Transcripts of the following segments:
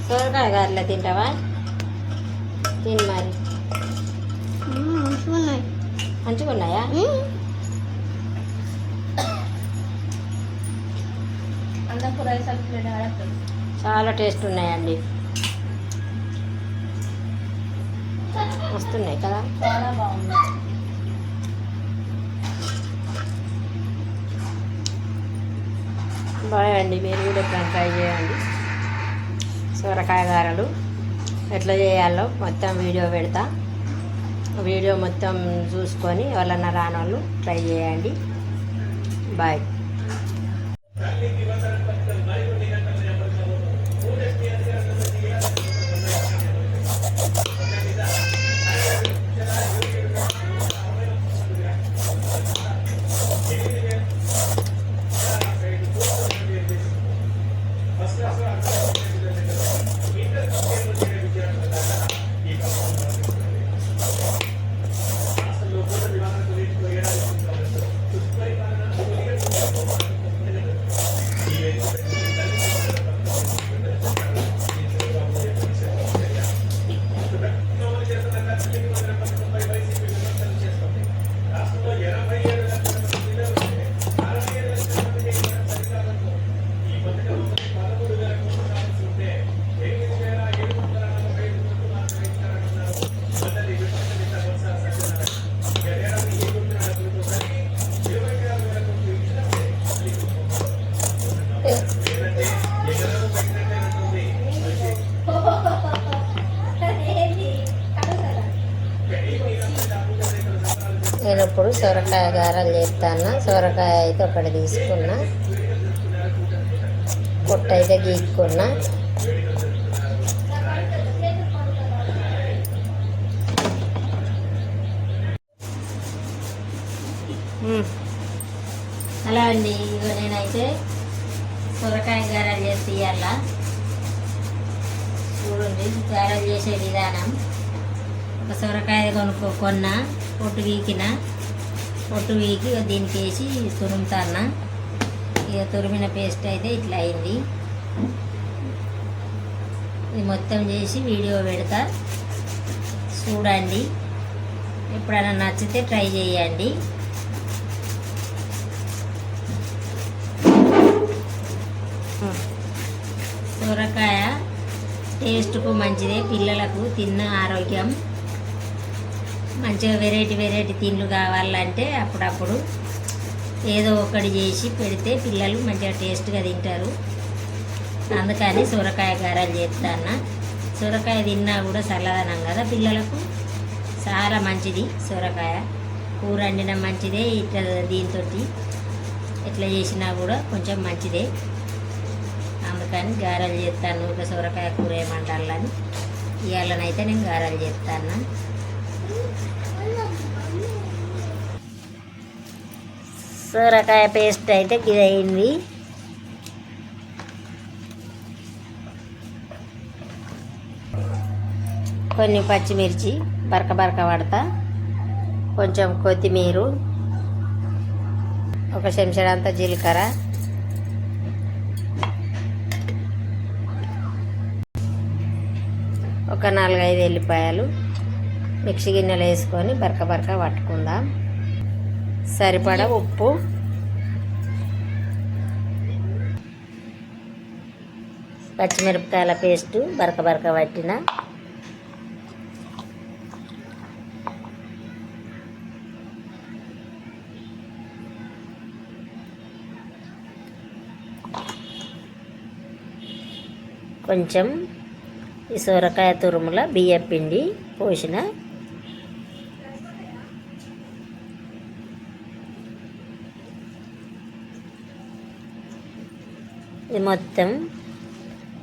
సొరకాయ గారెలు తింటావా? తిని మరి. మంచిగా ఉన్నాయా? చాలా టేస్ట్ ఉన్నాయండి, వస్తున్నాయి కదా, చాలా బాగున్నాయి. బాగుండి. మీరు కూడా ఎప్పుడైనా ట్రై చేయండి. సొరకాయ గారెలు ఎట్లా చేయాలో మొత్తం వీడియో పెడతా. వీడియో మొత్తం చూసుకొని ఎవరన్నా రాని వాళ్ళు ట్రై చేయండి. బాయ్. నేను ఇప్పుడు సొరకాయ గారెలు చేస్తాను. సొరకాయ అయితే ఒకటి తీసుకున్నా, పొట్టు అయితే గీక్కున్నా. అలా అండి, ఇక నేనైతే సొరకాయ గారెలు చేసి తీయాల. చూడండి గారెలు చేసే విధానం. ఒక సొరకాయ కొన్న పొట్టు గీకిన, పొట్టు గీకి దీనికి వేసి తురుముతాన్న. ఇక తురిమిన పేస్ట్ అయితే ఇట్లా అయింది. ఇది మొత్తం చేసి వీడియో పెడతా, చూడండి. ఎప్పుడైనా నచ్చితే ట్రై చేయండి. సొరకాయ టేస్ట్కు మంచిదే, పిల్లలకు తిన్న ఆరోగ్యం. మంచిగా వెరైటీ తిండ్లు కావాలంటే అప్పుడప్పుడు ఏదో ఒకటి చేసి పెడితే పిల్లలు మంచిగా టేస్ట్గా తింటారు. అందుకని సొరకాయ గారెలు చేస్తాను. సొరకాయ తిన్నా కూడా చల్లదనం కదా పిల్లలకు, చాలా మంచిది. సొరకాయ కూర వండినా మంచిదే, ఇట్లా దీంతో ఎట్లా చేసినా కూడా కొంచెం మంచిదే. అందుకని గారెలు చేస్తాను. ఇక సొరకాయ కూర ఏమంటాలని ఇవాళనైతే నేను గారెలు చేస్తాను. సొరకాయ పేస్ట్ అయితే ఇది అయింది. కొన్ని పచ్చిమిర్చి బరక పడతా, కొంచెం కొత్తిమీర, ఒక చెంచాడంత జీలకర్ర, ఒక 4-5 ఎల్లిపాయలు మిక్సీ గిన్నెలు వేసుకొని బరక పట్టుకుందాం. సరిపడా ఉప్పు, పచ్చిమిరపకాయల పేస్టు బరక పట్టిన, కొంచెం ఈ సొరకాయ తురుముల బియ్యం పిండి పోసిన, ఇది మొత్తం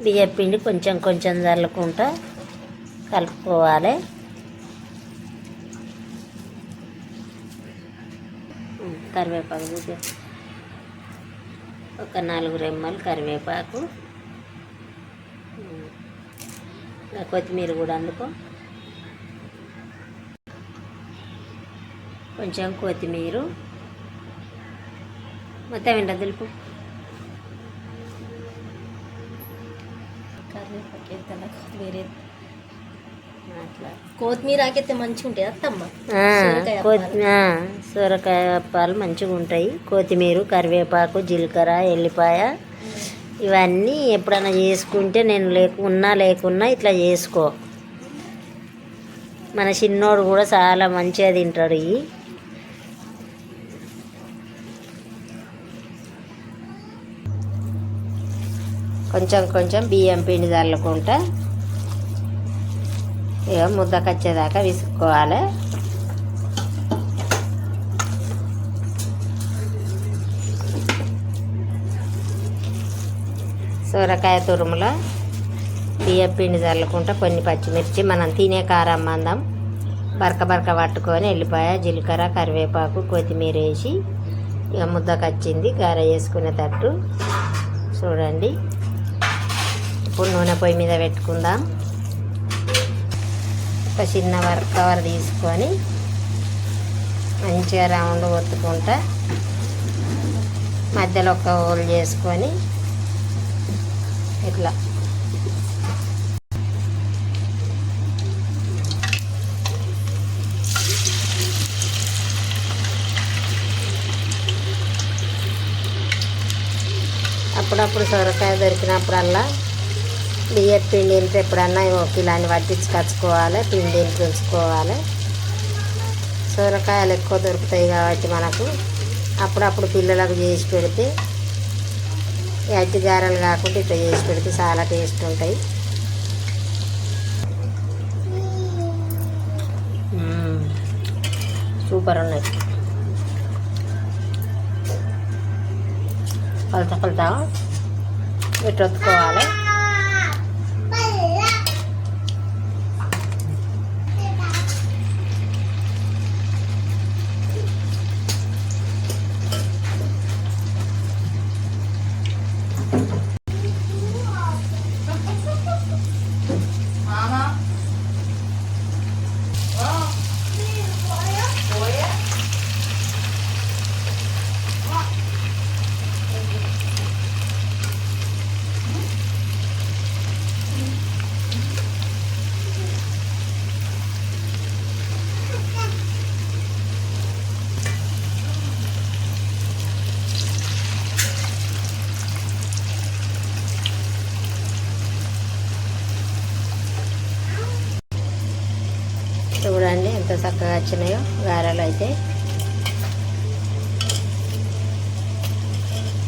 బియ్యం పిండి కొంచెం చల్లుకుంటా కలుపుకోవాలి. కరివేపాకు ఒక 4 రెమ్మలు కరివేపాకు, కొత్తిమీర కూడా అందుకో, కొంచెం కొత్తిమీర మొత్తం ఎండ దులుపు, కరివేపాకు వేద్దాం వేరే అట్లా కొత్తిమీర ఆకైతే మంచిగా ఉంటుంది అత్తమ్మ. సొరకాయ అప్పాలు మంచిగా ఉంటాయి. కొత్తిమీర, కరివేపాకు, జీలకర్ర, ఎల్లిపాయ ఇవన్నీ ఎప్పుడైనా చేసుకుంటే నేను లేకున్నా ఇట్లా చేసుకో. మన చిన్నోడు కూడా చాలా మంచిగా తింటాడు. ఇవి కొంచెం కొంచెం బియ్యం పిండి చల్లుకుంటా ఇక ముద్దకొచ్చేదాకా విసుక్కోవాలి. సొరకాయ తురుములో బియ్యం పిండి చల్లుకుంటా కొన్ని పచ్చిమిర్చి మనం తినే కారం మందం బరక పట్టుకొని ఎల్లిపాయ, జీలకర్ర, కరివేపాకు, కొత్తిమీర వేసి ఇక ముద్దకొచ్చింది గారె వేసుకునేటట్టు చూడండి. ఇప్పుడు నూనె పొయ్యి మీద పెట్టుకుందాం. ఒక చిన్న కవర్ తీసుకొని మంచిగా రౌండ్ ఒత్తుకుంటా మధ్యలో ఒక హోల్ చేసుకొని ఇట్లా అప్పుడప్పుడు సొరకాయ దొరికినప్పుడల్లా బియ్యం పిండి ఇంత ఎప్పుడన్నా కిలాన్ని పట్టించుకొచ్చుకోవాలి. పిండి ఉంచుకోవాలి. సొరకాయలు ఎక్కువ దొరుకుతాయి కాబట్టి మనకు అప్పుడప్పుడు పిల్లలకు చేసి పెడితే అట్టి గారెలు కాకుండా ఇట్లా చేసి పెడితే చాలా టేస్ట్ ఉంటాయి. సూపర్ ఉన్నాయి. కొలత ఇట్లా ఒత్తుకోవాలి. చూడండి ఎంత చక్కగా వచ్చినాయో గారెలు. అయితే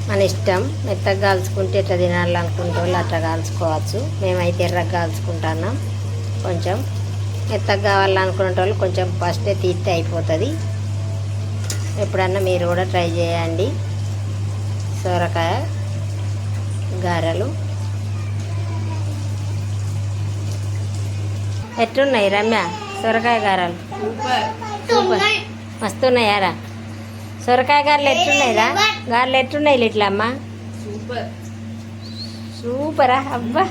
మన ఇష్టం. మెత్తగా కాల్చుకుంటే ఎట్లా తినాలనుకుంటే వాళ్ళు అట్లా కాల్చుకోవచ్చు. మేమైతే ఎర్రగా కాల్చుకుంటున్నాం. కొంచెం మెత్తగా కావాలనుకునే వాళ్ళు కొంచెం ఫస్టే తీస్తే అయిపోతుంది. ఎప్పుడన్నా మీరు కూడా ట్రై చేయండి సొరకాయ గారెలు. ఎట్లున్నాయి రమ్య సొరకాయ గారెలు? సూపర్ మస్తున్నాయారా? సొరకాయ గారెలు ఎట్లున్నాయిరా? గారెలు ఎట్లున్నాయి ఇట్లా అమ్మ? సూపరా? అబ్బా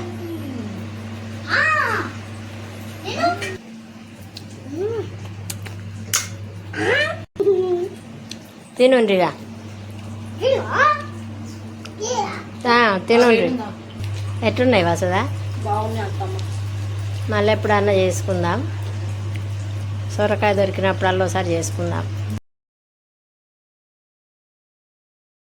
తినుండ్రిగా తినుండ్రి. ఎట్లున్నాయి వసదా? మళ్ళీ ఎప్పుడన్నా చేసుకుందాం. సొరకాయ దొరికినప్పుడల్లా ఒకసారి చేసుకుందాం.